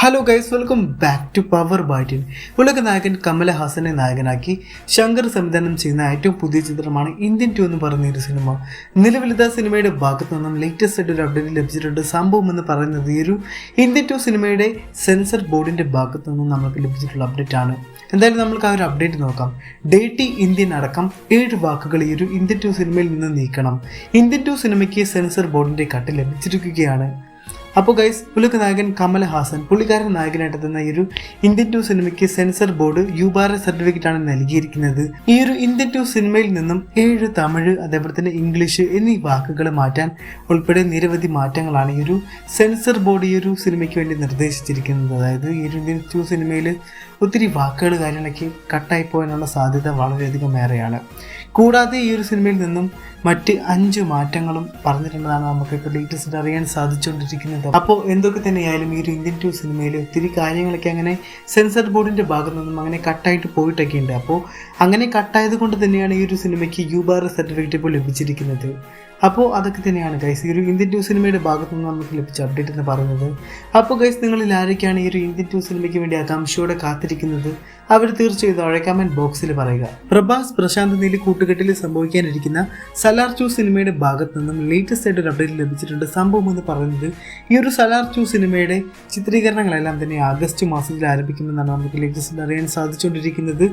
Hello guys, welcome back to Power ബൈറ്റിൻ. ഉലക നായകൻ കമൽ ഹാസനെ നായകനാക്കി ശങ്കർ സംവിധാനം ചെയ്യുന്ന ഏറ്റവും പുതിയ ചിത്രമാണ് ഇന്ത്യൻ 2 എന്ന് പറയുന്ന ഒരു സിനിമ. നിലവിലിത സിനിമയുടെ ഭാഗത്തു നിന്നും ലേറ്റസ്റ്റ് ആയിട്ട് ഒരു അപ്ഡേറ്റ് ലഭിച്ചിട്ടുണ്ട്. സംഭവം എന്ന് പറയുന്നത് ഈ ഒരു ഇന്ത്യൻ 2 സിനിമയുടെ സെൻസർ ബോർഡിൻ്റെ ഭാഗത്തു നിന്നും നമുക്ക് ലഭിച്ചിട്ടുള്ള അപ്ഡേറ്റ് ആണ്. എന്തായാലും നമുക്ക് ആ ഒരു അപ്ഡേറ്റ് നോക്കാം. ഡേറ്റി ഇന്ത്യൻ അടക്കം 7 വാക്കുകൾ ഈ ഒരു ഇന്ത്യൻ 2 സിനിമയിൽ നിന്ന് നീക്കണം. ഇന്ത്യൻ 2 സിനിമയ്ക്ക് സെൻസർ ബോർഡിൻ്റെ കട്ട് ലഭിച്ചിരിക്കുകയാണ്. അപ്പോൾ ഗൈസ്, ഉലക നായകൻ കമൽ ഹാസൻ പുള്ളിക്കാരൻ നായകനായിട്ട് തന്ന ഈ ഒരു ഇന്ത്യൻ 2 സിനിമയ്ക്ക് സെൻസർ ബോർഡ് യുബാര സർട്ടിഫിക്കറ്റ് ആണ് നൽകിയിരിക്കുന്നത്. ഈ ഒരു ഇന്ത്യൻ 2 സിനിമയിൽ നിന്നും 7 തമിഴ്, അതേപോലെ തന്നെ ഇംഗ്ലീഷ് എന്നീ വാക്കുകൾ മാറ്റാൻ ഉൾപ്പെടെ നിരവധി മാറ്റങ്ങളാണ് ഈ ഒരു സെൻസർ ബോർഡ് ഈ ഒരു സിനിമയ്ക്ക് വേണ്ടി നിർദ്ദേശിച്ചിരിക്കുന്നത്. അതായത് ഈ ഒരു ഇന്ത്യൻ 2 സിനിമയിൽ ഒത്തിരി വാക്കുകൾ കാര്യങ്ങളൊക്കെ കട്ടായി പോകാനുള്ള സാധ്യത വളരെയധികം ഏറെയാണ്. കൂടാതെ ഈ ഒരു സിനിമയിൽ നിന്നും മറ്റ് 5 മാറ്റങ്ങളും പറഞ്ഞിട്ടുള്ളതാണ് നമുക്കിപ്പോൾ ലേറ്റസ്റ്റ് അറിയാൻ സാധിച്ചുകൊണ്ടിരിക്കുന്നത്. അപ്പോൾ എന്തൊക്കെ തന്നെയായാലും ഈ ഒരു ഇന്ത്യൻ 2 സിനിമയിൽ ഒത്തിരി കാര്യങ്ങളൊക്കെ അങ്ങനെ സെൻസർ ബോർഡിൻ്റെ ഭാഗത്തു നിന്നും അങ്ങനെ കട്ടായിട്ട് പോയിട്ടൊക്കെ ഉണ്ട്. അപ്പോൾ അങ്ങനെ കട്ടായത് കൊണ്ട് തന്നെയാണ് ഈ ഒരു സിനിമയ്ക്ക് യുബാർ സർട്ടിഫിക്കറ്റ് ഇപ്പോൾ ലഭിച്ചിരിക്കുന്നത്. അപ്പോൾ അതൊക്കെ തന്നെയാണ് ഗൈസ് ഈ ഒരു ഇന്ത്യൻ 2 സിനിമയുടെ ഭാഗത്തു നിന്ന് നമുക്ക് ലഭിച്ച അപ്ഡേറ്റ് എന്ന് പറയുന്നത്. അപ്പോൾ ഗൈസ്, നിങ്ങളിൽ ആരൊക്കെയാണ് ഈ ഒരു ഇന്ത്യൻ 2 സിനിമയ്ക്ക് വേണ്ടി ആകാംക്ഷയോടെ കാത്തിരിക്കുന്നത് അവർ തീർച്ചയായും താഴെ കമൻറ്റ് ബോക്സിൽ പറയുക. പ്രഭാസ് പ്രശാന്ത് നീലി കൂട്ടുകെട്ടിൽ സംഭവിക്കാനിരിക്കുന്ന സലാർ 2 സിനിമയുടെ ഭാഗത്തു നിന്നും ലേറ്റസ്റ്റ് ആയിട്ട് ഒരു അപ്ഡേറ്റ് ലഭിച്ചിട്ടുണ്ട്. സംഭവം എന്ന് പറയുന്നത് ഈ ഒരു സലാർ 2 സിനിമയുടെ ചിത്രീകരണങ്ങളെല്ലാം തന്നെ ആഗസ്റ്റ് മാസത്തിൽ ആരംഭിക്കുമെന്നാണ് നമുക്ക് ലേറ്റസ്റ്റ് അറിയാൻ സാധിച്ചുകൊണ്ടിരിക്കുന്നത്.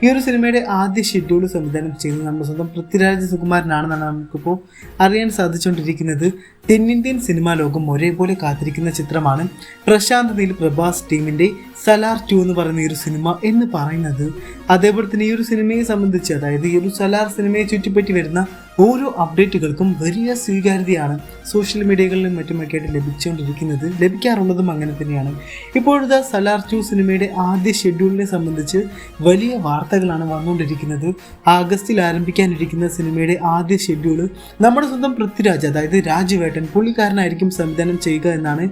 ഈ ഒരു സിനിമയുടെ ആദ്യ ഷെഡ്യൂൾ സംവിധാനം ചെയ്യുന്നത് നമ്മുടെ സ്വന്തം പൃഥ്വിരാജ് സുകുമാരനാണെന്നാണ് നമുക്കിപ്പോൾ അറിയാൻ സാധിച്ചുകൊണ്ടിരിക്കുന്നത്. തെന്നിന്ത്യൻ സിനിമാ ലോകം ഒരേപോലെ കാത്തിരിക്കുന്ന ചിത്രമാണ് പ്രശാന്ത് നീൽ പ്രഭാസ് ടീമിൻ്റെ സലാർ 2 എന്ന് പറയുന്ന ഈ ഒരു സിനിമ എന്ന് പറയുന്നത്. അതേപോലെ തന്നെ ഈ ഒരു സിനിമയെ സംബന്ധിച്ച്, അതായത് ഈ ഒരു സലാർ സിനിമയെ ചുറ്റിപ്പറ്റി വരുന്ന ഓരോ അപ്ഡേറ്റുകൾക്കും വലിയ സ്വീകാര്യതയാണ് സോഷ്യൽ മീഡിയകളിലും മറ്റുമൊക്കെ ആയിട്ട് ലഭിക്കാറുള്ളതും അങ്ങനെ തന്നെയാണ്. ഇപ്പോഴത്തെ സലാർ 2 സിനിമയുടെ ആദ്യ ഷെഡ്യൂളിനെ സംബന്ധിച്ച് വലിയ വാർത്തകളാണ് വന്നുകൊണ്ടിരിക്കുന്നത്. ആഗസ്റ്റിൽ ആരംഭിക്കാനിരിക്കുന്ന സിനിമയുടെ ആദ്യ ഷെഡ്യൂള് നമ്മുടെ സ്വന്തം പൃഥ്വിരാജ്, അതായത് രാജുവേട്ടൻ പുള്ളിക്കാരനായിരിക്കും സംവിധാനം ചെയ്യുക എന്നാണ്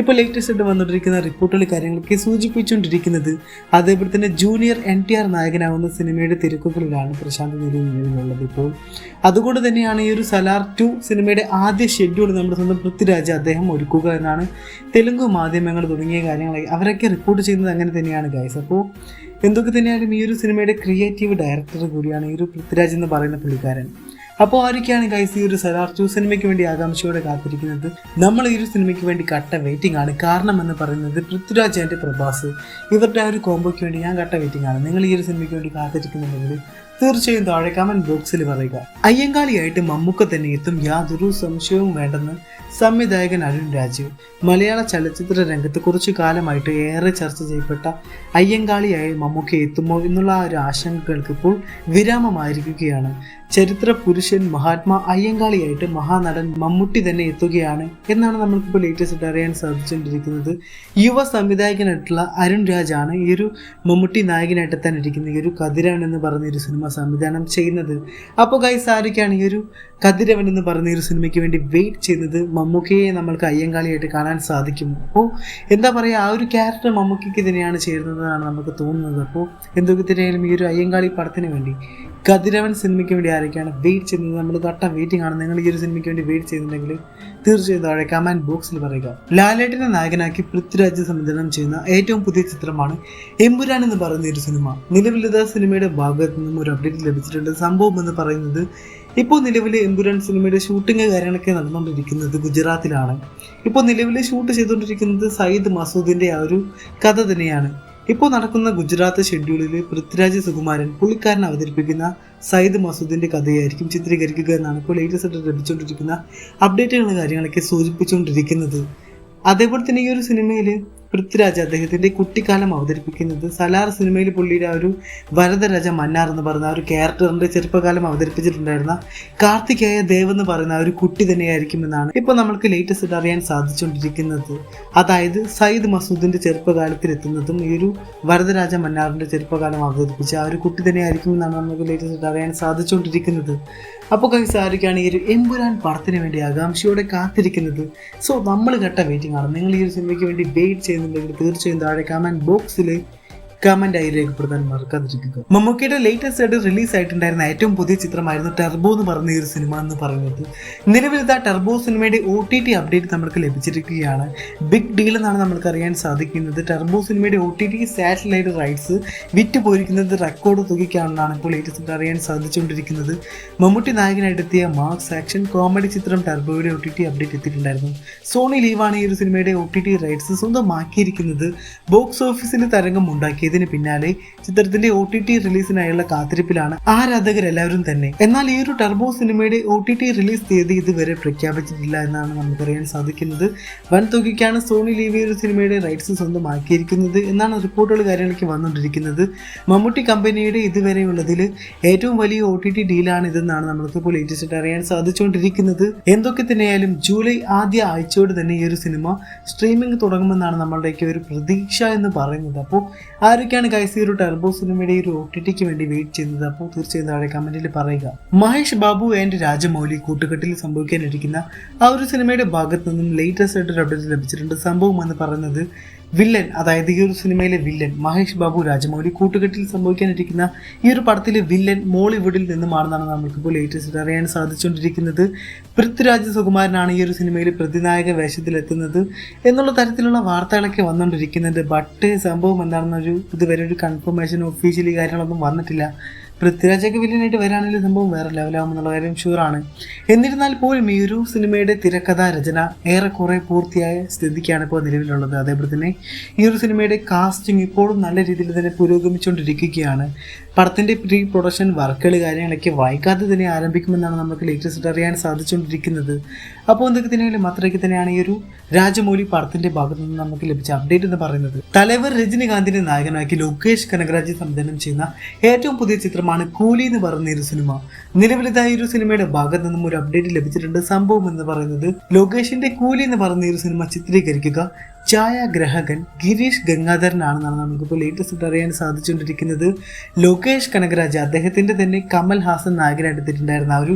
ഇപ്പോൾ ലേറ്റസ്റ്റ് ആയിട്ട് വന്നുകൊണ്ടിരിക്കുന്ന റിപ്പോർട്ടുകൾ കാര്യങ്ങളൊക്കെ സൂചിപ്പിച്ചുകൊണ്ടിരിക്കുന്നത്. അതേപോലെ തന്നെ ജൂനിയർ NTR നായകനാവുന്ന സിനിമയുടെ തിരക്കുകളിലാണ് പ്രശാന്ത് നീൽ നിലവിലുള്ളത്. ഇപ്പോൾ അതുകൊണ്ട് തന്നെയാണ് ഈ ഒരു സലാർ 2 സിനിമയുടെ ആദ്യ ഷെഡ്യൂൾ നമ്മുടെ സ്വന്തം പൃഥ്വിരാജ് അദ്ദേഹം ഒരുക്കുക എന്നാണ് തെലുങ്ക് മാധ്യമങ്ങൾ തുടങ്ങിയ കാര്യങ്ങൾ അവരൊക്കെ റിപ്പോർട്ട് ചെയ്യുന്നത് അങ്ങനെ തന്നെയാണ് ഗൈസ്. അപ്പോൾ എന്തൊക്കെ തന്നെയായാലും ഈ ഒരു സിനിമയുടെ ക്രിയേറ്റീവ് ഡയറക്ടർ കൂടിയാണ് ഈ ഒരു പൃഥ്വിരാജ് എന്ന് പറയുന്ന പുള്ളിക്കാരൻ. അപ്പോൾ ആരൊക്കെയാണ് ഗൈസ് ഈ ഒരു സലാർ 2 സിനിമയ്ക്ക് വേണ്ടി ആകാംക്ഷയോടെ കാത്തിരിക്കുന്നത്? നമ്മൾ ഈ ഒരു സിനിമയ്ക്ക് വേണ്ടി കട്ട വെയിറ്റിംഗ് ആണ്. കാരണം എന്ന് പറയുന്നത് പൃഥ്വിരാജ് ആൻഡ് പ്രഭാസ് ഇവരുടെ ആ ഒരു കോംബോയ്ക്ക് വേണ്ടി ഞാൻ കട്ട വെയിറ്റിംഗ് ആണ്. നിങ്ങൾ ഈ ഒരു സിനിമയ്ക്ക് വേണ്ടി കാത്തിരിക്കുന്നുണ്ടെങ്കിൽ തീർച്ചയായും താഴെ കമൻറ്റ് ബോക്സിൽ പറയുക. അയ്യങ്കാളിയായിട്ട് മമ്മൂക്ക തന്നെ എത്തും, യാതൊരു സംശയവും വേണ്ടെന്ന് സംവിധായകൻ അരുൺ രാജ്. മലയാള ചലച്ചിത്ര രംഗത്ത് കുറച്ചു കാലമായിട്ട് ഏറെ ചർച്ച ചെയ്യപ്പെട്ട അയ്യങ്കാളിയായി മമ്മൂക്ക എത്തുമോ എന്നുള്ള ആ ഒരു ആശങ്കകൾക്ക് ഇപ്പോൾ വിരാമമായിരിക്കുകയാണ്. ചരിത്ര പുരുഷൻ മഹാത്മാ അയ്യങ്കാളിയായിട്ട് മഹാനടൻ മമ്മൂട്ടി തന്നെ എത്തുകയാണ് എന്നാണ് നമ്മൾക്കിപ്പോൾ ലേറ്റസ്റ്റ് അറിയാൻ സാധിച്ചുകൊണ്ടിരിക്കുന്നത്. യുവ സംവിധായകനായിട്ടുള്ള അരുൺ രാജാണ് ഈ ഒരു മമ്മൂട്ടി നായകനായിട്ട് തന്നെ ഇരിക്കുന്ന ഈ ഒരു കതിരവൻ എന്ന് പറയുന്ന ഒരു സിനിമ സംവിധാനം ചെയ്യുന്നത്. അപ്പോൾ ഗൈസ്, ആരൊക്കെയാണ് ഈ ഒരു കതിരവൻ എന്ന് പറയുന്ന ഒരു സിനിമയ്ക്ക് വേണ്ടി വെയിറ്റ് ചെയ്യുന്നത്? മമ്മൂക്കയെ നമ്മൾക്ക് അയ്യങ്കാളിയായിട്ട് കാണാൻ സാധിക്കും. അപ്പോൾ എന്താ പറയുക, ആ ഒരു ക്യാരക്ടർ മമ്മൂക്കയ്ക്ക് തന്നെയാണ് ചേരുന്നതെന്നാണ് നമുക്ക് തോന്നുന്നത്. അപ്പോൾ എന്തൊക്കെ തന്നെയായാലും ഈ ഒരു അയ്യങ്കാളി പടത്തിന് വേണ്ടി കതിരവൻ സിനിമയ്ക്ക് വേണ്ടി ആരൊക്കെയാണ് വെയിറ്റ് ചെയ്യുന്നത്? നമ്മൾ കട്ട വെയിറ്റിംഗ് ആണ്. നിങ്ങൾ ഈ ഒരു സിനിമയ്ക്ക് വേണ്ടി വെയിറ്റ് ചെയ്യുന്നുണ്ടെങ്കിൽ തീർച്ചയായും താഴെ കമൻറ്റ് ബോക്സിൽ പറയുക. ലാലേട്ടനെ നായകനാക്കി പൃഥ്വിരാജ് സംവിധാനം ചെയ്യുന്ന ഏറ്റവും പുതിയ ചിത്രമാണ് എമ്പുരാൻ എന്ന് പറയുന്ന ഒരു സിനിമ. നിലവിലിത സിനിമയുടെ ഭാഗത്തു നിന്നും ഒരു അപ്ഡേറ്റ് ലഭിച്ചിട്ടുണ്ട്. സംഭവം എന്ന് പറയുന്നത് ഇപ്പോൾ നിലവിൽ എമ്പുരാൻ സിനിമയുടെ ഷൂട്ടിംഗ് കാര്യങ്ങളൊക്കെ നടന്നുകൊണ്ടിരിക്കുന്നത് ഗുജറാത്തിലാണ്. ഇപ്പോൾ നിലവിൽ ഷൂട്ട് ചെയ്തുകൊണ്ടിരിക്കുന്നത് സയ്യിദ് മസൂദിൻ്റെ ആ ഒരു കഥ തന്നെയാണ്. ഇപ്പോൾ നടക്കുന്ന ഗുജറാത്ത് ഷെഡ്യൂളിൽ പൃഥ്വിരാജ് സുകുമാരൻ പുള്ളിക്കാരൻ അവതരിപ്പിക്കുന്ന സയ്യിദ് മസൂദിൻ്റെ കഥയായിരിക്കും ചിത്രീകരിക്കുക എന്നാണ് ഇപ്പോൾ ലേറ്റസ്റ്റ് ആയിട്ട് ലഭിച്ചുകൊണ്ടിരിക്കുന്ന അപ്ഡേറ്റുകൾ കാര്യങ്ങളൊക്കെ സൂചിപ്പിച്ചുകൊണ്ടിരിക്കുന്നത്. അതേപോലെ തന്നെ ഈ ഒരു സിനിമയിൽ പൃഥ്വിരാജ് അദ്ദേഹത്തിൻ്റെ കുട്ടിക്കാലം അവതരിപ്പിക്കുന്നത് സലാർ സിനിമയിൽ പുള്ളിയുടെ ആ ഒരു വരദരാജ മന്നാർ എന്ന് പറയുന്ന ആ ഒരു ക്യാരക്ടറിൻ്റെ ചെറുപ്പകാലം അവതരിപ്പിച്ചിട്ടുണ്ടായിരുന്ന കാർത്തികേയ ദേവ് എന്ന് പറയുന്ന ആ ഒരു കുട്ടി തന്നെയായിരിക്കും എന്നാണ് ഇപ്പോൾ നമ്മൾക്ക് ലേറ്റസ്റ്റ് അറിയാൻ സാധിച്ചുകൊണ്ടിരിക്കുന്നത്. അതായത് സയ്യിദ് മസൂദിൻ്റെ ചെറുപ്പകാലത്തിൽ എത്തുന്നതും ഈ ഒരു വരദരാജ മന്നാറിൻ്റെ ചെറുപ്പകാലം അവതരിപ്പിച്ച ആ ഒരു കുട്ടി തന്നെയായിരിക്കും എന്നാണ് നമുക്ക് ലേറ്റസ്റ്റ് അറിയാൻ സാധിച്ചുകൊണ്ടിരിക്കുന്നത്. അപ്പോൾ ഗൈസ്, ആരൊക്കെയാണ് ഈ ഒരു എമ്പുരാൻ പടത്തിന് വേണ്ടി ആകാംക്ഷയോടെ കാത്തിരിക്കുന്നത്? സോ നമ്മൾ കട്ട വെയിറ്റിംഗ് ആണ്. നിങ്ങൾ ഈ ഒരു സിനിമയ്ക്ക് വേണ്ടി വെയിറ്റ് ചെയ്യുന്നുണ്ടെങ്കിൽ തീർച്ചയായും താഴെ കമൻറ്റ് ബോക്സിൽ കമന്റായി രേഖപ്പെടുത്താൻ മറക്കാതിരിക്കുക. മമ്മൂക്കയുടെ ലേറ്റസ്റ്റ് ആയിട്ട് റിലീസ് ആയിട്ടുണ്ടായിരുന്ന ഏറ്റവും പുതിയ ചിത്രമായിരുന്നു ടർബോ എന്ന് പറഞ്ഞ ഒരു സിനിമ എന്ന് പറയുന്നത്. നിലവിൽ ടർബോ സിനിമയുടെ OTT അപ്ഡേറ്റ് നമുക്ക് ലഭിച്ചിരിക്കുകയാണ്. ബിഗ് ഡീൽ എന്നാണ് നമുക്ക് അറിയാൻ സാധിക്കുന്നത്. ടർബോ സിനിമയുടെ OTT സാറ്റലൈറ്റ് റൈറ്റ്സ് വിറ്റുപോയിരിക്കുന്നത് റെക്കോർഡ് തുകയ്ക്കാണെന്നാണ് ഇപ്പോൾ ലേറ്റസ്റ്റ് അറിയാൻ സാധിച്ചുകൊണ്ടിരിക്കുന്നത്. മമ്മൂട്ടി നായകനായിട്ടെത്തിയ മാസ് ആക്ഷൻ കോമഡി ചിത്രം ടർബോയുടെ OTT അപ്ഡേറ്റ് എത്തിയിട്ടുണ്ടായിരുന്നു. സോണി ലീവാണ് ഈ ഒരു സിനിമയുടെ OTT റൈറ്റ്സ് സ്വന്തമാക്കിയിരിക്കുന്നത്. ബോക്സ് ഓഫീസിൽ തരംഗം ഉണ്ടാക്കിയതിന് പിന്നാലെ ചിത്രത്തിന്റെ OTT റിലീസിനായുള്ള കാത്തിരിപ്പിലാണ് ആരാധകരെല്ലാവരും തന്നെ. എന്നാൽ ഈ ഒരു ടർബോ സിനിമയുടെ OTT റിലീസ് തീയതി ഇതുവരെ പ്രഖ്യാപിച്ചിട്ടില്ല എന്നാണ് നമുക്കറിയാൻ സാധിക്കുന്നത്. വൻ തുകയ്ക്കാണ് സോണി ലീവ് ഈ ഒരു സിനിമയുടെ റൈറ്റ്സ് സ്വന്തമാക്കിയിരിക്കുന്നത് എന്നാണ് റിപ്പോർട്ടുകൾ കാര്യങ്ങളൊക്കെ വന്നുകൊണ്ടിരിക്കുന്നത്. മമ്മൂട്ടി കമ്പനിയുടെ ഇതുവരെയുള്ളതിൽ ഏറ്റവും വലിയ OTT ഡീലാണ് ഇതെന്നാണ് നമുക്കിപ്പോൾ ലേറ്റസ്റ്റ് അറിയാൻ സാധിച്ചുകൊണ്ടിരിക്കുന്നത്. എന്തൊക്കെ തന്നെയായാലും ജൂലൈ ആദ്യ ആഴ്ചയോട് തന്നെ ഈ ഒരു സിനിമ സ്ട്രീമിംഗ് തുടങ്ങുമെന്നാണ് നമ്മളുടെയൊക്കെ ഒരു പ്രതീക്ഷ എന്ന് പറയുന്നത്. അപ്പോൾ ആരൊക്കെയാണ് ഗൈസ് ഈ ഒരു ടർബോ സിനിമയുടെ ഒരു OTTക്ക് വേണ്ടി വെയിറ്റ് ചെയ്യുന്നത്? അപ്പോൾ തീർച്ചയായും താഴെ കമന്റിൽ പറയുക. മഹേഷ് ബാബു ആൻഡ് രാജമൗലി കൂട്ടുകെട്ടിൽ സംഭവിക്കാനിരിക്കുന്ന ആ ഒരു സിനിമയുടെ ഭാഗത്ത് നിന്നും ലേറ്റസ്റ്റ് ആയിട്ട് അപ്ഡേറ്റ് ലഭിച്ചിട്ടുണ്ട്. സംഭവം എന്ന് പറയുന്നത് വില്ലൻ, അതായത് ഈ ഒരു സിനിമയിലെ വില്ലൻ മഹേഷ് ബാബു രാജമൗലി കൂട്ടുകെട്ടിൽ സംഭവിക്കാനിരിക്കുന്ന ഈ ഒരു പടത്തിലെ വില്ലൻ മോളിവുഡിൽ നിന്നുമാണെന്നാണ് നമുക്കിപ്പോൾ ലേറ്റസ്റ്റ് അറിയാൻ സാധിച്ചുകൊണ്ടിരിക്കുന്നത്. പൃഥ്വിരാജ് സുകുമാരനാണ് ഈ ഒരു സിനിമയിൽ പ്രതിനായക വേഷത്തിലെത്തുന്നത് എന്നുള്ള തരത്തിലുള്ള വാർത്തകളൊക്കെ വന്നുകൊണ്ടിരിക്കുന്നുണ്ട്. ബട്ട് സംഭവം എന്താണെന്നൊരു ഇതുവരെ ഒരു കൺഫർമേഷൻ ഒഫീഷ്യലി കാര്യങ്ങളൊന്നും വന്നിട്ടില്ല. പൃഥ്വിരാജൊക്കെ വില്ലനായിട്ട് വരാണെങ്കിൽ സംഭവം വേറെ ലെവലാവുമെന്നുള്ള കാര്യം ഷുവറാണ്. എന്നിരുന്നാൽ പോലും ഈ ഒരു സിനിമയുടെ തിരക്കഥാ രചന ഏറെക്കുറെ പൂർത്തിയായ സ്ഥിതിക്കാണ് ഇപ്പോൾ നിലവിലുള്ളത്. അതേപോലെ തന്നെ ഈ ഒരു സിനിമയുടെ കാസ്റ്റിംഗ് ഇപ്പോഴും നല്ല രീതിയിൽ തന്നെ പുരോഗമിച്ചുകൊണ്ടിരിക്കുകയാണ്. പടത്തിൻ്റെ പ്രീ പ്രൊഡക്ഷൻ വർക്കുകൾ കാര്യങ്ങളൊക്കെ വൈകാതെ തന്നെ ആരംഭിക്കുമെന്നാണ് നമുക്ക് ലേറ്റസ്റ്റ് അറിയാൻ സാധിച്ചുകൊണ്ടിരിക്കുന്നത്. അപ്പോൾ എന്തൊക്കെ തന്നെയാലും അത്രയ്ക്ക് തന്നെയാണ് ഈ ഒരു രാജമൗലി പടത്തിൻ്റെ ഭാഗത്തു നിന്ന് നമുക്ക് ലഭിച്ച അപ്ഡേറ്റ് എന്ന് പറയുന്നത്. തലവർ രജനികാന്തിനെ നായകനാക്കി ലോകേഷ് കനകരാജ് സംവിധാനം ചെയ്യുന്ന ഏറ്റവും പുതിയ ചിത്രമാണ് കൂലി എന്ന് പറയുന്ന ഒരു സിനിമ. നിലവിലിതായ ഒരു സിനിമയുടെ ഭാഗത്ത് നിന്നും ഒരു അപ്ഡേറ്റ് ലഭിച്ചിട്ടുണ്ട്. സംഭവം എന്ന് പറയുന്നത് ലോകേഷിന്റെ കൂലി എന്ന് പറയുന്ന ഒരു സിനിമ ചിത്രീകരിക്കുക ഛായാഗ്രഹകൻ ഗിരീഷ് ഗംഗാധരനാണെന്നാണ് നമുക്കിപ്പോൾ ലേറ്റസ്റ്റ് അറിയാൻ സാധിച്ചുകൊണ്ടിരിക്കുന്നത്. ലോകേഷ് കനകരാജ് അദ്ദേഹത്തിന്റെ തന്നെ കമൽ ഹാസൻ നായകനായിട്ടെത്തിയിട്ടുണ്ടായിരുന്ന ആ ഒരു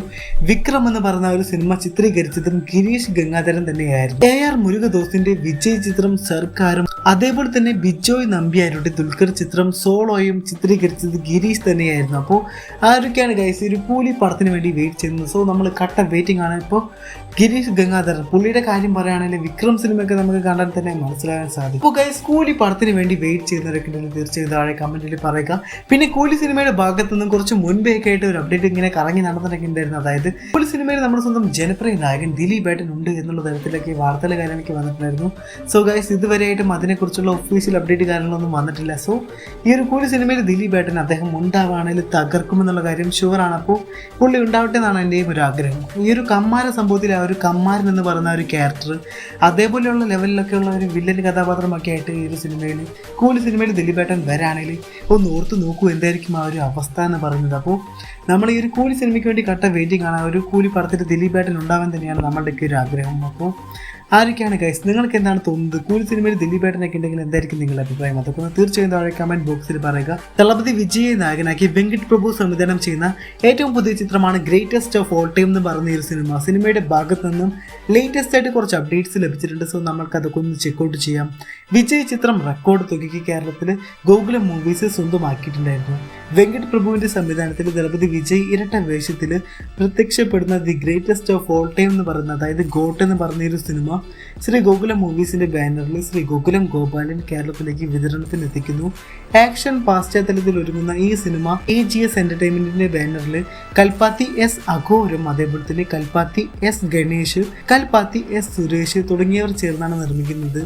വിക്രം എന്ന് പറയുന്ന ഒരു സിനിമ ചിത്രീകരിച്ചതും ഗിരീഷ് ഗംഗാധരൻ തന്നെയായിരുന്നു. AR മുരുകദോസിന്റെ വിജയ് ചിത്രം സർക്കാരും അതേപോലെ തന്നെ ബിജോയ് നമ്പ്യാരുടെ ദുൽഖർ ചിത്രം സോളോയും ചിത്രീകരിച്ചത് ഗിരീഷ് തന്നെയായിരുന്നു. അപ്പോൾ ആരൊക്കെയാണ് ഗൈസ് ഒരു കൂലി പടത്തിന് വേണ്ടി വെയിറ്റ് ചെയ്യുന്നത്? സോ നമ്മൾ കട്ട വെയിറ്റിംഗ് ആണ്. ഇപ്പോൾ ഗിരീഷ് ഗംഗാധരൻ പുള്ളിയുടെ കാര്യം പറയുകയാണെങ്കിൽ വിക്രം സിനിമയൊക്കെ നമുക്ക് കണ്ടാൽ തന്നെ മനസ്സിലാക്കാൻ സാധിക്കും. അപ്പോൾ ഗൈസ് കൂലി പടത്തിന് വേണ്ടി വെയിറ്റ് ചെയ്യുന്നവരൊക്കെ തീർച്ചയായും താഴെ കമന്റിൽ പറയുക. പിന്നെ കൂലി സിനിമയുടെ ഭാഗത്ത് നിന്നും കുറച്ച് മുൻപേക്ക് ആയിട്ട് ഒരു അപ്ഡേറ്റ് ഇങ്ങനെ കറങ്ങി നടന്നിട്ടുണ്ടായിരുന്നു. അതായത് കൂലി സിനിമയിൽ നമ്മുടെ സ്വന്തം ജനപ്രിയ നായകൻ ദിലീപ് ഏട്ടൻ ഉണ്ട് എന്നുള്ള തരത്തിലൊക്കെ വാർത്തകൾ കാര്യങ്ങളൊക്കെ വന്നിട്ടുണ്ടായിരുന്നു. സോ ഗൈസ് ഇതുവരെയായിട്ടും അതിനെക്കുറിച്ചുള്ള ഒഫീഷ്യൽ അപ്ഡേറ്റ് കാര്യങ്ങളൊന്നും വന്നിട്ടില്ല. സോ ഈ ഒരു കൂലി സിനിമയിൽ ദിലീപ് ഏട്ടൻ അദ്ദേഹം ഉണ്ടാവുകയാണെങ്കിൽ തകർക്കുമെന്നുള്ള കാര്യം ഷുവറാണ്. അപ്പോൾ പുള്ളി ഉണ്ടാവട്ടെ എന്നാണ് എൻ്റെയും ഒരു ആഗ്രഹം. ഈ ഒരു കമ്മാര സംഭവത്തിൽ ആ ഒരു കമ്മാരൻ എന്ന് പറയുന്ന ഒരു ക്യാരക്ടർ അതേപോലെയുള്ള ലെവലിലൊക്കെ ഉള്ള ഒരു വില്ലൻ കഥാപാത്രമൊക്കെ ആയിട്ട് ഈ ഒരു സിനിമയിൽ കൂലി സിനിമയിൽ ദിലീപ് ഏട്ടൻ വരാണെങ്കിൽ ഒന്ന് ഓർത്ത് നോക്കൂ എന്തായിരിക്കും ആ ഒരു അവസ്ഥ എന്ന് പറയുന്നത്. അപ്പോൾ നമ്മൾ ഈ ഒരു കൂലി സിനിമയ്ക്ക് വേണ്ടി കട്ട വെയിറ്റിംഗ് ആണ്. ആ ഒരു കൂലി പടത്തിൽ ദിലീപ് ഏട്ടൻ ഉണ്ടാവാൻ തന്നെയാണ് നമ്മളുടെയൊക്കെ ഒരു ആഗ്രഹം. അപ്പോൾ ആരൊക്കെയാണ് ഗൈസ് നിങ്ങൾക്ക് എന്താണ് തോന്നുന്നത്? കൂലി സിനിമയിൽ ദിലീപ് ഏട്ടനൊക്കെ ഉണ്ടെങ്കിൽ എന്തായിരിക്കും നിങ്ങളുടെ അഭിപ്രായം? അതൊക്കെ തീർച്ചയായും താഴെ കമന്റ് ബോക്സിൽ പറയുക. തളപതി വിജയെ നായകനാക്കി വെങ്കിട്ട് പ്രഭു സംവിധാനം ചെയ്യുന്ന ഏറ്റവും പുതിയ ചിത്രമാണ് ഗ്രേറ്റസ്റ്റ് ഓഫ് ഓൾ ടൈം എന്ന് പറയുന്ന ഒരു സിനിമ. സിനിമയുടെ ഭാഗത്ത് നിന്നും ലേറ്റസ്റ്റ് ആയിട്ട് കുറച്ച് അപ്ഡേറ്റ്സ് ലഭിച്ചിട്ടുണ്ട്. സോ നമുക്ക് അതൊക്കെ ഒന്ന് ചെക്കൗട്ട് ചെയ്യാം. വിജയ് ചിത്രം റെക്കോർഡ് തുകയ്ക്ക് കേരളത്തിൽ ഗോകുലം മൂവീസ് സ്വന്തമാക്കിയിട്ടുണ്ടായിരുന്നു. വെങ്കിട്ട് പ്രഭുവിന്റെ സംവിധാനത്തിൽ തളപതി വിജയ് ഇരട്ട വേഷത്തിൽ പ്രത്യക്ഷപ്പെടുന്ന the Greatest of All Time എന്ന് പറയുന്ന, അതായത് ഗോട്ട് എന്ന് പറഞ്ഞ ഒരു സിനിമ ശ്രീ ഗോകുലം മൂവീസിന്റെ ബാനറിൽ ശ്രീ ഗോകുലം ഗോപാലൻ കേരളത്തിലേക്ക് വിതരണത്തിന് എത്തിക്കുന്നു. ആക്ഷൻ പശ്ചാത്തലത്തിൽ ഒരുങ്ങുന്ന ഈ സിനിമ AGS എന്റർടൈൻമെന്റിന്റെ ബാനറിൽ കൽപ്പാത്തി S അഘോരം, അതേപോലെ തന്നെ കൽപ്പാത്തി S ഗണേഷ്, കൽപ്പാത്തി S സുരേഷ് തുടങ്ങിയവർ ചേർന്നാണ് നിർമ്മിക്കുന്നത്.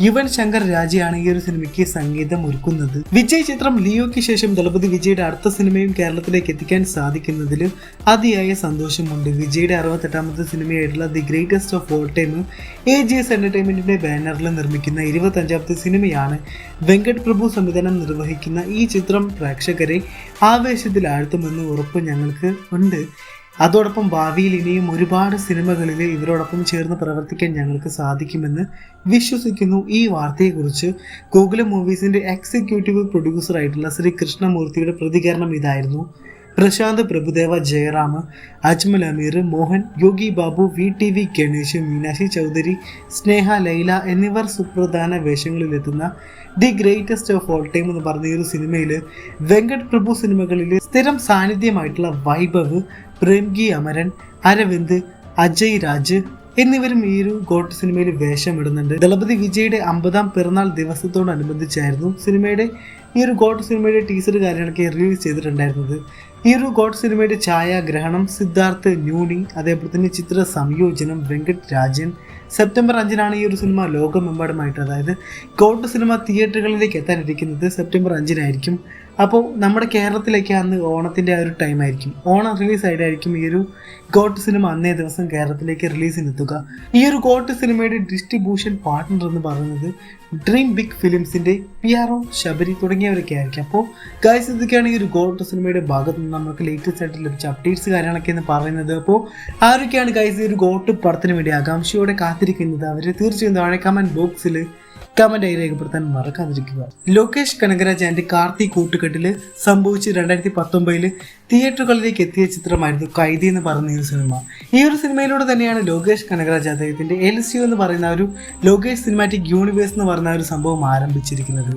യുവൻ ശങ്കർ രാജയാണ് ഈ ഒരു സിനിമയ്ക്ക് സംഗീതം ഒരുക്കുന്നത്. വിജയ് ചിത്രം ലിയോയ്ക്ക് ശേഷം തളപതി വിജയുടെ അടുത്ത സിനിമയും കേരളത്തിലേക്ക് എത്തിക്കാൻ സാധിക്കുന്നതിൽ അതിയായ സന്തോഷമുണ്ട്. വിജയുടെ 68ാമത്തെ സിനിമയായിട്ടുള്ള The Greatest of All Time AGS എന്റർടൈൻമെന്റിന്റെ ബാനറിൽ നിർമ്മിക്കുന്ന 25ാമത്തെ സിനിമയാണ്. വെങ്കട്ട് പ്രഭു സംവിധാനം നിർവഹിക്കുന്ന ഈ ചിത്രം പ്രേക്ഷകരെ ആവേശത്തിൽ ആഴ്ത്തുമെന്ന് ഉറപ്പ് ഞങ്ങൾക്ക് ഉണ്ട്. അതോടൊപ്പം ഭാവിയിൽ ഇനിയും ഒരുപാട് സിനിമകളിൽ ഇവരോടൊപ്പം ചേർന്ന് പ്രവർത്തിക്കാൻ ഞങ്ങൾക്ക് സാധിക്കുമെന്ന് വിശ്വസിക്കുന്നു. ഈ വാർത്തയെക്കുറിച്ച് ഗോകുലം മൂവീസിന്റെ എക്സിക്യൂട്ടീവ് പ്രൊഡ്യൂസർ ആയിട്ടുള്ള ശ്രീ കൃഷ്ണമൂർത്തിയുടെ പ്രതികരണം ഇതായിരുന്നു. പ്രശാന്ത് പ്രഭുദേവ, ജയറാം, അജ്മൽ അമീർ, മോഹൻ, യോഗി ബാബു, VTV ഗണേഷ്, മീനാക്ഷി ചൗധരി, സ്നേഹ, ലൈല എന്നിവർ സുപ്രധാന വേഷങ്ങളിലെത്തുന്ന The Greatest of All Time എന്ന് പറഞ്ഞ ഈ ഒരു സിനിമയിൽ വെങ്കട് പ്രഭു സിനിമകളിൽ സ്ഥിരം സാന്നിധ്യമായിട്ടുള്ള വൈഭവ്, പ്രേംഗി അമരൻ, അരവിന്ദ്, അജയ് രാജ് എന്നിവരും ഈ ഒരു ഗോട്ട് സിനിമയിൽ വേഷമിടുന്നുണ്ട്. ദളപതി വിജയുടെ 50ാം പിറന്നാൾ ദിവസത്തോടനുബന്ധിച്ചായിരുന്നു ഈ ഒരു ഗോട്ട് സിനിമയുടെ ടീസർ കാര്യങ്ങളൊക്കെ റിലീസ് ചെയ്തിട്ടുണ്ടായിരുന്നത്. ഈ ഒരു ഗോട്ട് സിനിമയുടെ ഛായാഗ്രഹണം സിദ്ധാർത്ഥ് ന്യൂണി, അതേപോലെ തന്നെ ചിത്ര സംയോജനം വെങ്കട് രാജൻ. സെപ്റ്റംബർ 5-നാണ് ഈ ഒരു സിനിമ ലോകമെമ്പാടുമായിട്ട്, അതായത് ഗോട്ട് സിനിമ തിയേറ്ററുകളിലേക്ക് എത്താനിരിക്കുന്നത് സെപ്റ്റംബർ 5-നായിരിക്കും. അപ്പോൾ നമ്മുടെ കേരളത്തിലേക്ക് അന്ന് ഓണത്തിൻ്റെ ആ ഒരു ടൈം ആയിരിക്കും, ഓണം റിലീസായിട്ടായിരിക്കും ഈ ഒരു ഗോട്ട് സിനിമ അന്നേ ദിവസം കേരളത്തിലേക്ക് റിലീസിനെത്തുക. ഈ ഒരു ഗോട്ട് സിനിമയുടെ ഡിസ്ട്രിബ്യൂഷൻ പാർട്ട്ണർ എന്ന് പറയുന്നത് ഡ്രീം ബിഗ് ഫിലിംസിൻ്റെ PRO ശബരി തുടങ്ങിയവരൊക്കെ ആയിരിക്കും. അപ്പോൾ ഗൈസ്, ഇതൊക്കെയാണ് ഈ ഒരു ഗോട്ട് സിനിമയുടെ ഭാഗത്ത് നിന്ന് നമുക്ക് ലേറ്റസ്റ്റ് ആയിട്ട് ലഭിച്ച അപ്ഡേറ്റ്സ് കാര്യങ്ങളൊക്കെ എന്ന് പറയുന്നത്. അപ്പോൾ ആരൊക്കെയാണ് ഗൈസ് ഈ ഒരു ഗോട്ട് പടത്തിന് വേണ്ടി ആകാംക്ഷയോടെ കാത്തിരിക്കുന്നത്, അവർ തീർച്ചയായും താഴെ കമൻറ്റ് ബോക്സിൽ കമൻ്റായി രേഖപ്പെടുത്താൻ മറക്കാതിരിക്കുക. ലോകേഷ് കനകരാജ് ആൻഡ് കാർത്തി കൂട്ടുകെട്ടിൽ സംഭവിച്ച് 2019 തിയേറ്ററുകളിലേക്ക് എത്തിയ ചിത്രമായിരുന്നു കൈദി എന്ന് പറയുന്ന ഈ സിനിമ. ഈ ഒരു സിനിമയിലൂടെ തന്നെയാണ് ലോകേഷ് കനകരാജ് അദ്ദേഹത്തിൻ്റെ LCU എന്ന് പറയുന്ന ഒരു ലോകേഷ് സിനിമാറ്റിക് യൂണിവേഴ്സ് എന്ന് പറയുന്ന ഒരു സംഭവം ആരംഭിച്ചിരിക്കുന്നത്.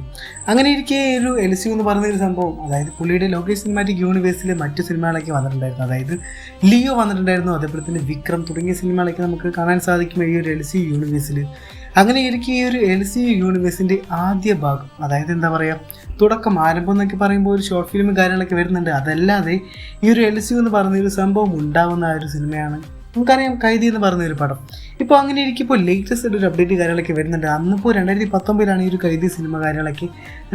അങ്ങനെ ഇരിക്കെ ഒരു LCU എന്ന് പറയുന്ന ഒരു സംഭവം, അതായത് പുള്ളിയുടെ ലോകേഷ് സിനിമാറ്റിക് യൂണിവേഴ്സിലെ മറ്റു സിനിമകളൊക്കെ വന്നിട്ടുണ്ടായിരുന്നു. അതായത് ലിയോ വന്നിട്ടുണ്ടായിരുന്നു, അതേപോലെ തന്നെ വിക്രം തുടങ്ങിയ സിനിമകളൊക്കെ നമുക്ക് കാണാൻ സാധിക്കും ഈ ഒരു LCU യൂണിവേഴ്സിൽ. അങ്ങനെ ഇരിക്കും ഈ ഒരു LCU യൂണിവേഴ്സിൻ്റെ ആദ്യ ഭാഗം, അതായത് എന്താ പറയുക, തുടക്കം ആരംഭം എന്നൊക്കെ പറയുമ്പോൾ ഒരു ഷോർട്ട് ഫിലിം കാര്യങ്ങളൊക്കെ വരുന്നുണ്ട്. അതല്ലാതെ ഈ ഒരു LCU എന്ന് പറയുന്ന ഒരു സംഭവം ഉണ്ടാകുന്ന ആ ഒരു സിനിമയാണ് നമുക്കറിയാം കൈദി എന്ന് പറയുന്ന ഒരു പടം. ഇപ്പോൾ അങ്ങനെ ഇരിക്കുമ്പോൾ ലേറ്റസ്റ്റ് ആയിട്ട് ഒരു അപ്ഡേറ്റ് കാര്യങ്ങളൊക്കെ വരുന്നുണ്ട്. അന്നിപ്പോൾ 2019 ഈ ഒരു കൈദി സിനിമ കാര്യങ്ങളൊക്കെ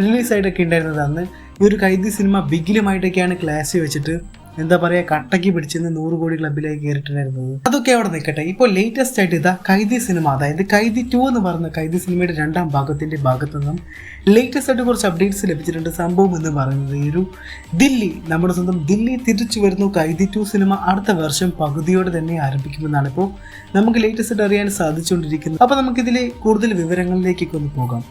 റിലീസായിട്ടൊക്കെ ഉണ്ടായിരുന്നത്. അന്ന് ഈ ഒരു കൈദി സിനിമ ബിഗിലുമായിട്ടൊക്കെയാണ് ക്ലാസ് വെച്ചിട്ട് എന്താ പറയുക കട്ടക്ക് പിടിച്ചിരുന്ന് 100 കോടി ക്ലബിലേക്ക് കയറിയിട്ടുണ്ടായിരുന്നത്. അതൊക്കെ അവിടെ നിൽക്കട്ടെ. ഇപ്പോൾ ലേറ്റസ്റ്റ് ആയിട്ട് ഇതാ കൈദി സിനിമ, അതായത് കൈദി 2 എന്ന് പറഞ്ഞ കൈദി സിനിമയുടെ 2ാം ഭാഗത്തിൻ്റെ ഭാഗത്തു നിന്നും ലേറ്റസ്റ്റ് ആയിട്ട് കുറച്ച് അപ്ഡേറ്റ്സ് ലഭിച്ചിട്ടുണ്ട്. സംഭവം എന്ന് പറയുന്നത് ഈ ഒരു ദില്ലി, നമ്മുടെ സ്വന്തം ദില്ലി തിരിച്ചു വരുന്നു. കൈദി 2 സിനിമ അടുത്ത വർഷം പകുതിയോടെ തന്നെ ആരംഭിക്കുമെന്നാണ് ഇപ്പോൾ നമുക്ക് ലേറ്റസ്റ്റ് ആയിട്ട് അറിയാൻ സാധിച്ചുകൊണ്ടിരിക്കുന്നത്. അപ്പോൾ നമുക്കിതിലെ കൂടുതൽ വിവരങ്ങളിലേക്കൊക്കെ ഒന്ന് പോകാം.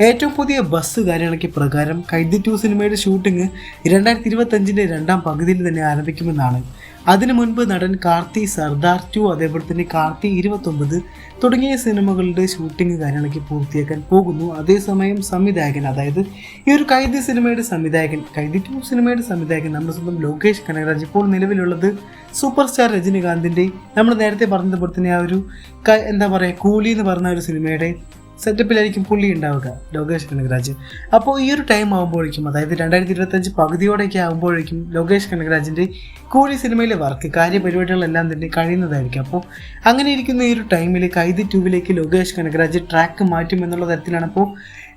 ഏറ്റവും പുതിയ ബസ് കാര്യങ്ങളൊക്കെ പ്രകാരം കൈദി 2 സിനിമയുടെ ഷൂട്ടിംഗ് 2025 2ാം പകുതിയിൽ തന്നെ ആരംഭിക്കുമെന്നാണ്. അതിനു മുൻപ് നടൻ കാർത്തി സർദാർ 2, അതേപോലെ തന്നെ കാർത്തി 29 തുടങ്ങിയ സിനിമകളുടെ ഷൂട്ടിംഗ് കാര്യങ്ങളൊക്കെ പൂർത്തിയാക്കാൻ പോകുന്നു. അതേസമയം സംവിധായകൻ, അതായത് ഈ ഒരു കൈദി സിനിമയുടെ സംവിധായകൻ, കൈദി 2 സിനിമയുടെ സംവിധായകൻ നമ്മുടെ സ്വന്തം ലോകേഷ് കനകരാജ്, ഇപ്പോൾ നിലവിലുള്ളത് സൂപ്പർ സ്റ്റാർ രജനികാന്തിൻ്റെ നമ്മൾ നേരത്തെ പറഞ്ഞതുപോലെ തന്നെ ആ ഒരു എന്താ പറയുക കൂലി എന്ന് പറഞ്ഞ ഒരു സിനിമയുടെ സെറ്റപ്പിലായിരിക്കും പുള്ളി ഉണ്ടാവുക, ലോകേഷ് കനകരാജ്. അപ്പോൾ ഈ ഒരു ടൈം ആകുമ്പോഴേക്കും, അതായത് 2025 പകുതിയോടെയൊക്കെ ആകുമ്പോഴേക്കും ലോകേഷ് കനകരാജിൻ്റെ കൂലി സിനിമയിലെ വർക്ക് കാര്യപരിപാടികളെല്ലാം തന്നെ കഴിയുന്നതായിരിക്കും. അപ്പോൾ അങ്ങനെ ഇരിക്കുന്ന ഈ ഒരു ടൈമിൽ കൈദി 2 ലോകേഷ് കനകരാജ് ട്രാക്ക് മാറ്റും എന്നുള്ള തരത്തിലാണ് ഇപ്പോൾ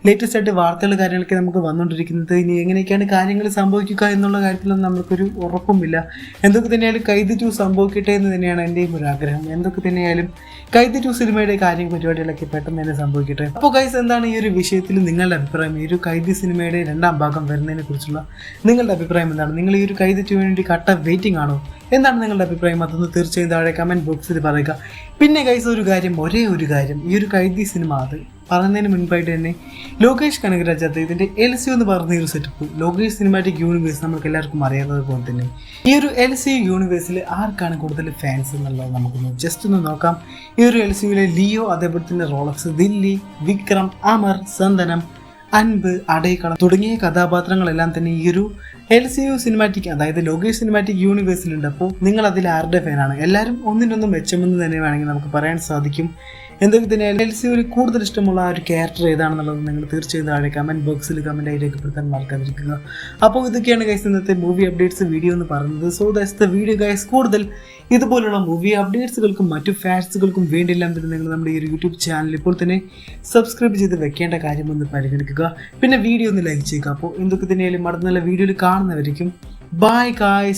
ലേറ്റസ്റ്റ് ആയിട്ട് വാർത്തകൾ കാര്യങ്ങളൊക്കെ നമുക്ക് വന്നുകൊണ്ടിരിക്കുന്നത്. ഇനി എങ്ങനെയൊക്കെയാണ് കാര്യങ്ങൾ സംഭവിക്കുക എന്നുള്ള കാര്യത്തിലൊന്നും നമുക്കൊരു ഉറപ്പുമില്ല. എന്തൊക്കെ തന്നെയായാലും കൈദി 2 സംഭവിക്കട്ടെ എന്ന് തന്നെയാണ് എൻ്റെയും ഒരു ആഗ്രഹം. എന്തൊക്കെ തന്നെയായാലും കൈദി 2 സിനിമയുടെ പരിപാടികളൊക്കെ പെട്ടെന്ന് തന്നെ സംഭവിക്കട്ടെ. അപ്പോൾ ഗൈസ്, എന്താണ് ഈ ഒരു വിഷയത്തിൽ നിങ്ങളുടെ അഭിപ്രായം? ഈ ഒരു കൈദി സിനിമയുടെ 2ാം ഭാഗം വരുന്നതിനെ കുറിച്ചുള്ള നിങ്ങളുടെ അഭിപ്രായം എന്താണ്? നിങ്ങൾ ഈ ഒരു കൈദി 2 വേണ്ടി കട്ട വെയിറ്റിംഗ് ആണോ? എന്താണ് നിങ്ങളുടെ അഭിപ്രായം? അതൊന്ന് തീർച്ചയായും താഴെ കമൻറ്റ് ബോക്സിൽ പറയുക. പിന്നെ ഗൈസ്, ഒരേ ഒരു കാര്യം, ഈ ഒരു കൈദി സിനിമ അത് പറയുന്നതിന് മുൻപായിട്ട് തന്നെ ലോകേഷ് കനകരാജ് അദ്ദേഹത്തിൻ്റെ LCU എന്ന് പറഞ്ഞ ഒരു സെറ്റപ്പ്, ലോകേഷ് സിനിമാറ്റിക് യൂണിവേഴ്സ് നമുക്ക് എല്ലാവർക്കും അറിയാവുന്നത് പോലെ തന്നെ ഈ ഒരു LCU യൂണിവേഴ്സിൽ ആർക്കാണ് കൂടുതൽ ഫാൻസ് എന്നുള്ളത് നമുക്കൊന്ന് ജസ്റ്റ് ഒന്ന് നോക്കാം. ഈ ഒരു LCUവിലെ ലിയോ, അതേപോലെ തന്നെ റോളക്സ്, ദില്ലി, വിക്രം, അമർ, സന്തനം, അൻപ്, അടയ്ക്കളം തുടങ്ങിയ കഥാപാത്രങ്ങളെല്ലാം തന്നെ ഈ ഒരു LCU സിനിമാറ്റിക്, അതായത് ലോകേഷ് സിനിമാറ്റിക് യൂണിവേഴ്സിലുണ്ട്. അപ്പോൾ നിങ്ങൾ അതിൽ ആരുടെ ഫാനാണ്? എല്ലാവരും ഒന്നിനൊന്നും മെച്ചമെന്ന് തന്നെ വേണമെങ്കിൽ നമുക്ക് പറയാൻ സാധിക്കും. എന്തൊക്കെ തന്നെ LCUവിൽ കൂടുതൽ ഇഷ്ടമുള്ള ആ ഒരു ക്യാരക്ടർ ഏതാണെന്നുള്ളത് നിങ്ങൾ തീർച്ചയായും താഴെ കമൻറ്റ് ബോക്സിൽ കമൻറ്റായി രേഖപ്പെടുത്താൻ മറക്കാതിരിക്കുക. അപ്പോൾ ഇതൊക്കെയാണ് ഗൈസ് ഇന്നത്തെ മൂവി അപ്ഡേറ്റ്സ് വീഡിയോ എന്ന് പറയുന്നത്. So that's the video guys. കൂടുതൽ ഇതുപോലുള്ള മൂവി അപ്ഡേറ്റ്സുകൾക്കും മറ്റു ഫാക്ട്സുകൾക്കും വേണ്ടിയെല്ലാം തന്നെ നിങ്ങൾ നമ്മുടെ ഈ ഒരു യൂട്യൂബ് ചാനൽ ഇപ്പോൾ തന്നെ സബ്സ്ക്രൈബ് ചെയ്ത് വെക്കേണ്ട കാര്യമൊന്ന് പരിഗണിക്കുക. പിന്നെ വീഡിയോ ഒന്ന് ലൈക്ക് ചെയ്യുക. അപ്പോൾ എന്തൊക്കെ തന്നെയായാലും അടുത്ത നല്ല വീഡിയോയിൽ കാണുന്നവരിക്കും. Bye guys.